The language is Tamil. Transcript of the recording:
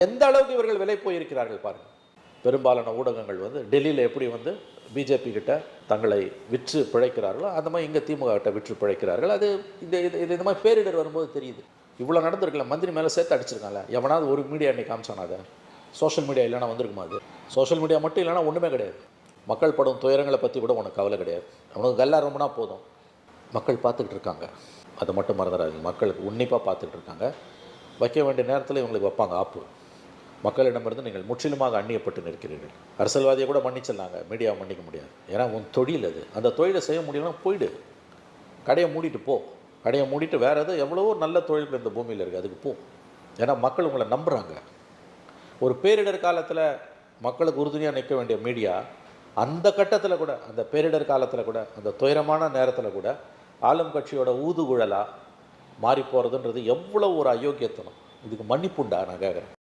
எந்த அளவுக்கு இவர்கள் விலை போயிருக்கிறார்கள் பாருங்கள். பெரும்பாலான ஊடகங்கள் டெல்லியில் எப்படி பிஜேபி கிட்ட தங்களை விற்று பிழைக்கிறார்களோ அந்த மாதிரி இங்கே திமுக கிட்ட விற்று பிழைக்கிறார்கள். அது இந்த மாதிரி பேரிடர் வரும்போது தெரியுது. இவ்வளோ நடந்திருக்கல, மந்திரி மேலே சேர்த்து அடிச்சிருக்காங்களே. எவனாவது ஒரு மீடியா இன்னைக்கு காமிச்சானா? அதை சோஷியல் மீடியா இல்லைனா வந்திருக்குமா? அது சோஷியல் மீடியா மட்டும் இல்லைனா ஒன்றுமே கிடையாது. மக்கள் படும் துயரங்களை பற்றி கூட உனக்கு கவலை கிடையாது. அவனுக்கு கல்லா ரொம்பனா போதும். மக்கள் பார்த்துக்கிட்டு இருக்காங்க, அதை மட்டும் மறந்துடாதீங்க. மக்களுக்கு உன்னிப்பாக பார்த்துக்கிட்டு இருக்காங்க. வைக்க வேண்டிய நேரத்தில் இவங்களுக்கு வைப்பாங்க ஆப்பு. மக்களிடமிருந்து நீங்கள் முற்றிலுமாக அந்நியப்பட்டு நிற்கிறீர்கள். அரசியல்வாதியை கூட மன்னிச்சிடலாங்க, மீடியாவை மன்னிக்க முடியாது. ஏன்னா உன் தொழில் அது. அந்த தொழிலை செய்ய முடியலன்னா போயிடு, கடையை மூடிட்டு போ. கடையை மூடிட்டு வேறு எதுவும் எவ்வளவோ நல்ல தொழில்கள் இந்த பூமியில் இருக்குது, அதுக்கு போ. ஏன்னா மக்கள் உங்களை நம்புகிறாங்க. ஒரு பேரிடர் காலத்தில் மக்களுக்கு உறுதுணையாக நிற்க வேண்டிய மீடியா அந்த கட்டத்தில் கூட, அந்த பேரிடர் காலத்தில் கூட, அந்த துயரமான நேரத்தில் கூட ஆளும் கட்சியோட ஊதுகுழலாக மாறி போகிறதுன்றது எவ்வளோ ஒரு அயோக்கியத்தனம். இதுக்கு மன்னிப்புண்டா நான் கேட்குறேன்.